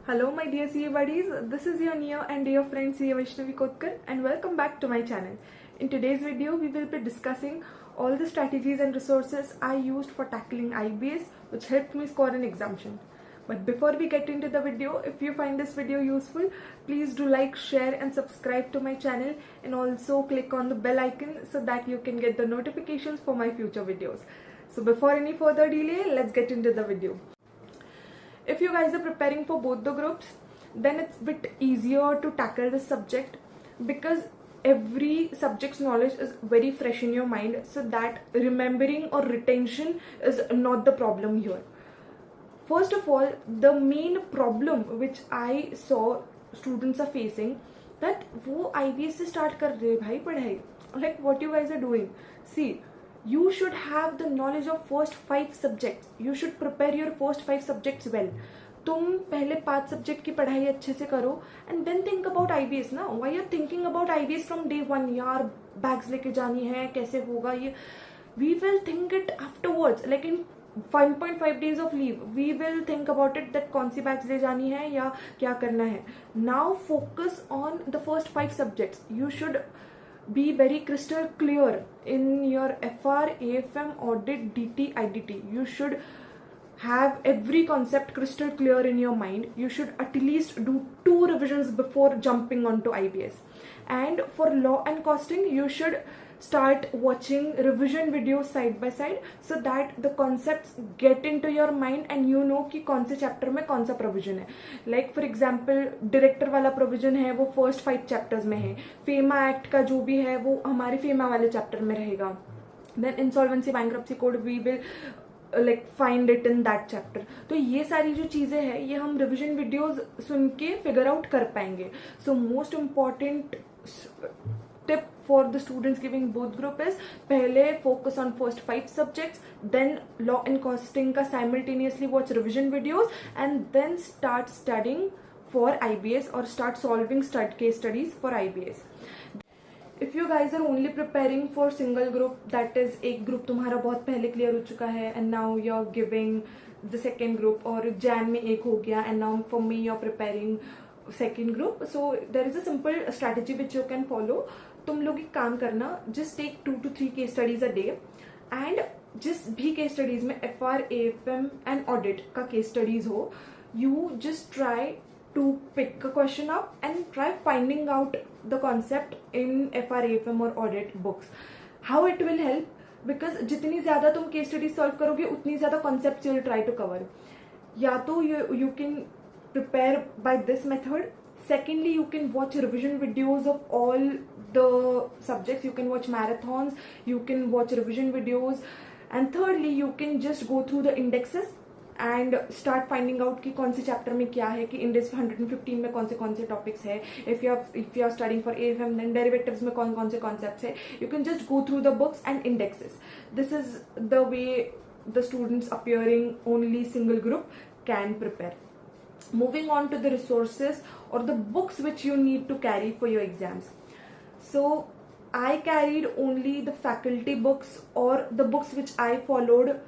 Hello my dear CA buddies, this is your near and dear friend CA Vaishnavi Kotkar and welcome back to my channel. In today's video, we will be discussing all the strategies and resources I used for tackling IBS which helped me score an exemption. But before we get into the video, if you find this video useful, please do like, share and subscribe to my channel and also click on the bell icon so that you can get the notifications for my future videos. So before any further delay, let's get into the video. If you guys are preparing for both the groups, then it's a bit easier to tackle this subject because every subject's knowledge is very fresh in your mind, so that remembering or retention is not the problem here. First of all, the main problem which I saw students are facing, that वो IBS से start कर रहे भाई पढ़ाई, like what you guys are doing. See, you should have the knowledge of first 5 subjects. You should prepare your first 5 subjects well. तुम पहले 5 subject की पढ़ाई अच्छे से करो and then think about IBS ना. Why you're thinking about IBS from day 1? यार bags लेके जानी है, कैसे होगा ये? We will think it afterwards, like in 1.5 days of leave. We will think about it that कौन सी बैग्स ले जानी है या क्या करना है. Now focus on the first 5 subjects. You should be very crystal clear in your FR, AFM, audit, DT, IDT. You should have every concept crystal clear in your mind. You should at least do 2 revisions before jumping onto IBS. And for law and costing, you should start watching revision videos side by side so that the concepts get into your mind and you know कि कौन से chapter में कौन सा provision है. Like for example, director वाला provision है वो first 5 chapters में है. FEMA Act का जो भी है वो हमारे FEMA वाले chapter में रहेगा. Then insolvency bankruptcy code we will like find it in that chapter. तो ये सारी जो चीजें हैं ये हम revision videos सुन के figure out कर पाएंगे. So most important tip for the students giving both group is पहले focus on first 5 subjects, then law and costing का simultaneously watch revision videos and then start studying for IBS or start solving case studies for IBS. If you guys are only preparing for single group, that is एक group तुम्हारा बहुत पहले clear हो चुका है and now you're giving the second group, और Jan में एक हो गया and now for me you're preparing second group. So there is a simple strategy which you can follow. तुम लोग एक काम करना, just take 2 to 3 case studies a day and जिस भी case studies में FR, AFM and audit का case studies हो, you just try to pick a question up and try finding out the concept in FR, AFM or audit books. How it will help? Because जितनी ज़्यादा तुम case studies solve करोगे उतनी ज़्यादा concepts you'll try to cover. या तो you can prepare by this method. Secondly, you can watch revision videos of all the subjects. You can watch marathons, you can watch revision videos, and thirdly you can just go through the indexes and start finding out कि कौन से chapter में क्या है, कि index 115 में कौन से topics है. If you are studying for AFM, then derivatives में कौन से concepts है. You can just go through the books and indexes. This is the way the students appearing only single group can prepare. Moving on to the resources or the books which you need to carry for your exams. So I carried only the faculty books or the books which I followed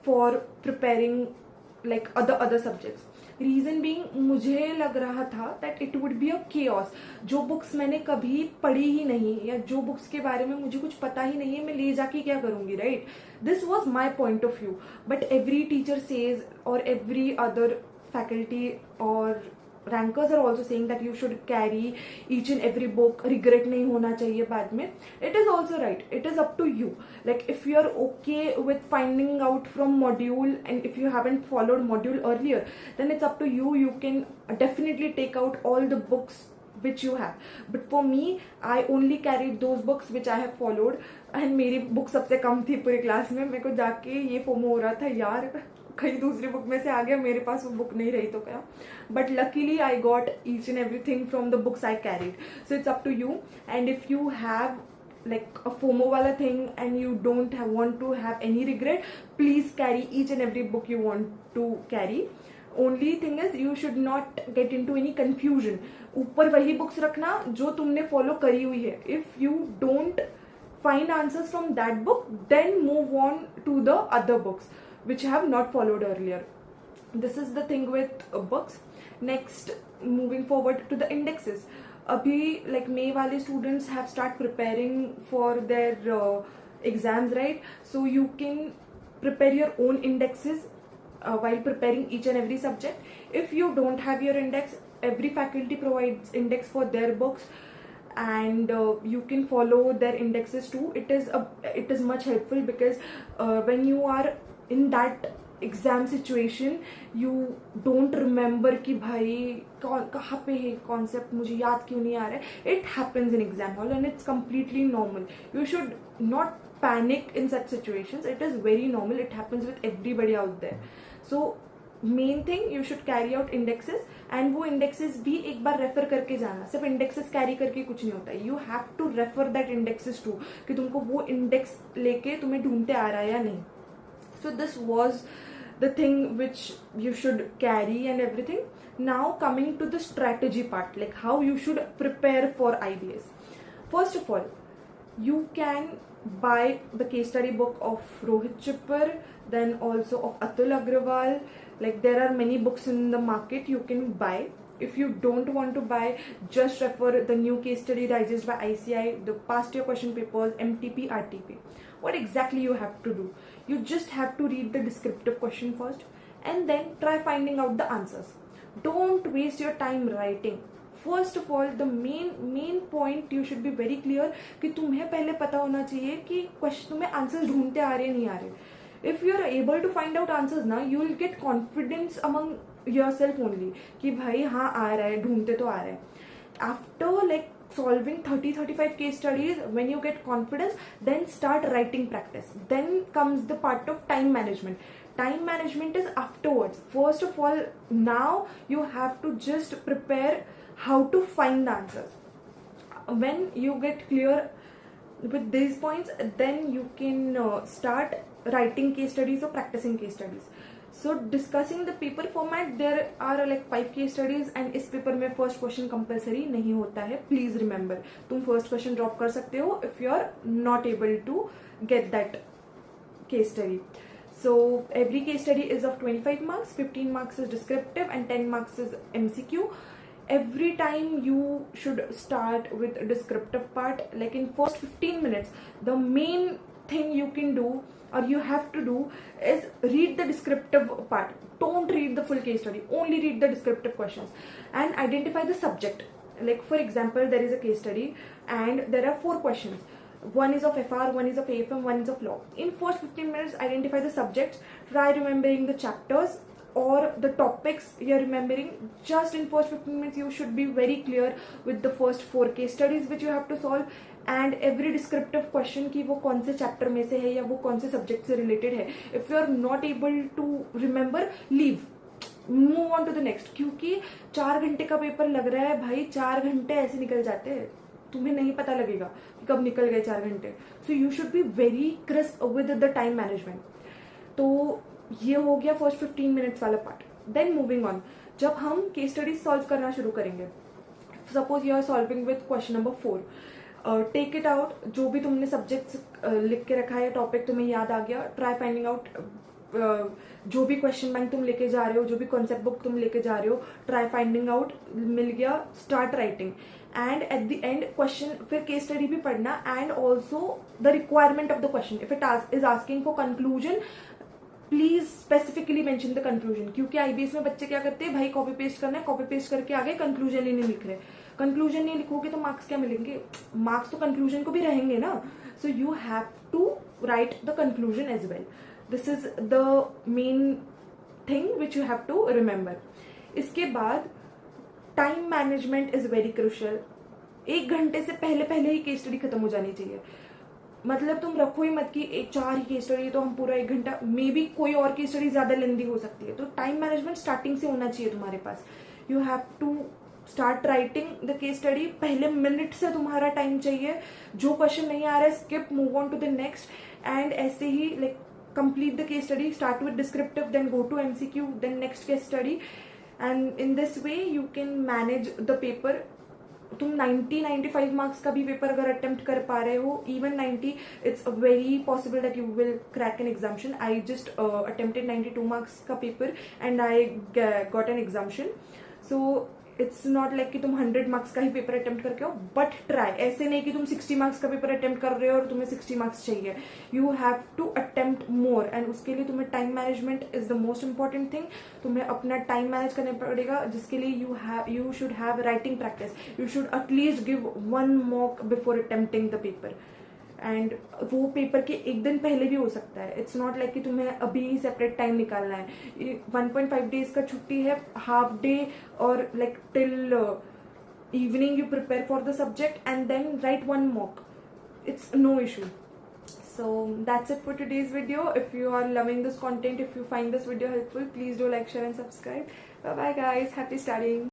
for preparing like other subjects. Reason being, मुझे लग रहा था that it would be a chaos. जो books मैंने कभी पढ़ी ही नहीं या जो books के बारे में मुझे कुछ पता ही नहीं है, मैं ले जाके क्या करूँगी, right? This was my point of view. But every teacher says or every other faculty or rankers are also saying that you should carry each and every book. Regret नहीं होना चाहिए बाद में. It is also right. It is up to you. Like if you are okay with finding out from module and if you haven't followed module earlier, then it's up to you. You can definitely take out all the books which you have. But for me, I only carried those books which I have followed. And मेरी book सबसे कम थी पूरी class में. मेरे को जाके ये FOMO हो रहा था यार, कहीं दूसरी बुक में से आ गया, मेरे पास वो बुक नहीं रही तो क्या. But luckily I got each and everything from the books I carried. So it's up to you. And if you have like a FOMO wala thing and you don't want to have any regret, please carry each and every book you want to carry. Only thing is you should not get into any confusion. ऊपर वही books रखना जो तुमने follow करी हुई है. If you don't find answers from that book, then move on to the other books which I have not followed earlier. This is the thing with books. Next, moving forward to the indexes. Abhi like May wale students have start preparing for their exams, right? So you can prepare your own indexes while preparing each and every subject. If you don't have your index, every faculty provides index for their books, and you can follow their indexes too. It is much helpful because when you are in that exam situation you don't remember कि भाई कहाँ पे है concept, मुझे याद क्यों नहीं आ रहा है. It happens in exam hall and it's completely normal. You should not panic in such situations. It is very normal. It happens with everybody out there. So main thing, you should carry out indexes, and वो indexes भी एक बार refer करके जाना. सिर्फ indexes carry करके कुछ नहीं होता है. You have to refer that indexes to कि तुमको वो इंडेक्स लेके तुम्हें ढूंढते आ रहा है या नहीं. So this was the thing which you should carry and everything. Now coming to the strategy part, like how you should prepare for IBS. First of all, you can buy the case study book of Rohit Chipper, then also of Atul Agrawal. Like there are many books in the market you can buy. If you don't want to buy, just refer the new case study digest by ICI, the past year question papers, MTP, RTP. What exactly you have to do? You just have to read the descriptive question first and then try finding out the answers. Don't waste your time writing. First of all, the main point you should be very clear कि तुम्हें पहले पता होना चाहिए कि question तुम्हें answers ढूंढते आ रहे नहीं आ रहे. If you are able to find out answers ना, you will get confidence among yourself only कि भाई हाँ आ रहा है, ढूंढते तो आ रहा है. After like solving 30-35 case studies, when you get confidence, then start writing practice. Then comes the part of time management. Time management is afterwards. First of all, now you have to just prepare how to find the answers. When you get clear with these points, then you can start writing case studies or practicing case studies. So discussing the paper format, there are like 5 case studies and इस paper में first question compulsory नहीं होता है. Please remember, तुम first question drop कर सकते हो if you are not able to get that case study. So every case study is of 25 marks, 15 marks is descriptive and 10 marks is MCQ. Every time you should start with a descriptive part. Like in first 15 minutes, the main thing you can do or you have to do is read the descriptive part. Don't read the full case study, only read the descriptive questions and identify the subject. Like for example, there is a case study and there are 4 questions. One is of FR, one is of AFM, one is of law. In first 15 minutes, identify the subjects, try remembering the chapters or the topics you're remembering. Just in first 15 minutes, you should be very clear with the first 4 case studies which you have to solve and every descriptive question कि वो कौन से chapter में से है या वो कौन से सब्जेक्ट से रिलेटेड है. If you are not able to remember, leave, move on to the next. क्योंकि 4 घंटे का पेपर लग रहा है भाई, 4 घंटे ऐसे निकल जाते हैं, तुम्हें नहीं पता लगेगा कि कब निकल गए 4 घंटे. So you should be very crisp with the time management. तो ये हो गया फर्स्ट 15 मिनट्स वाला पार्ट. देन मूविंग ऑन, जब हम केस स्टडीज सॉल्व करना शुरू करेंगे, suppose you are solving with question number 4, take it out. जो भी तुमने सब्जेक्ट्स लिख के रखा है, टॉपिक तुम्हें याद आ गया, ट्राई फाइंडिंग आउट. जो भी क्वेश्चन बैंक तुम लेके जा रहे हो, जो भी कॉन्सेप्ट बुक तुम लेके जा रहे हो, ट्राई फाइंडिंग आउट. मिल गया, start writing. And at the end question, फिर केस स्टडी भी पढ़ना and also the requirement of the question. If it is asking for conclusion, please specifically mention the conclusion. क्योंकि आईबीएस में बच्चे क्या करते हैं, भाई कॉपी पेस्ट करना है, कॉपी पेस्ट करके आगे कंक्लूजन ही नहीं लिख रहे. कंक्लूजन नहीं लिखोगे तो मार्क्स क्या मिलेंगे? मार्क्स तो कंक्लूजन को भी रहेंगे ना. So you have to write the conclusion as well. This is the main thing which you have to remember. इसके बाद time management is very crucial. 1 घंटे से पहले ही केस स्टडी खत्म हो जानी चाहिए. मतलब तुम रखो ही मत कि 4 ही केस स्टडी तो हम पूरा 1 घंटा, मे बी कोई और केस स्टडी ज्यादा लेंदी हो सकती है. तो टाइम मैनेजमेंट स्टार्टिंग से होना चाहिए तुम्हारे पास. You have to start writing the case study. पहले मिनट से तुम्हारा टाइम चाहिए. जो क्वेश्चन नहीं आ रहा है, skip, move on to the next. And ऐसे ही like complete the case study. Start with descriptive, then go to MCQ, then next case study. And in this way you can manage the paper. तुम 90-95 marks का भी paper अगर attempt कर पा रहे हो, even 90, it's very possible that you will crack an exemption. I just attempted 92 marks का paper and I got an exemption. So it's not like कि तुम 100 मार्क्स का ही पेपर अटेम्प्ट करके हो, बट ट्राई. ऐसे नहीं कि तुम 60 मार्क्स का पेपर अटेम्प्ट कर रहे हो और तुम्हें 60 मार्क्स चाहिए. You have to attempt more, and उसके लिए तुम्हें time management is the most important thing. तुम्हें अपना टाइम मैनेज करना पड़ेगा, जिसके लिए you should have writing practice. You should at least give 1 mock before attempting the paper. And वो पेपर के एक दिन पहले भी हो सकता है. इट्स नॉट लाइक कि तुम्हें अभी सेपरेट टाइम निकालना है. 1.5 डेज का छुट्टी है, हाफ डे और like till evening you prepare for the subject and then write 1 mock. It's no issue. So that's it for today's video. If you are loving this content, if you find this video helpful, please do like, share and subscribe. Bye bye guys, happy studying.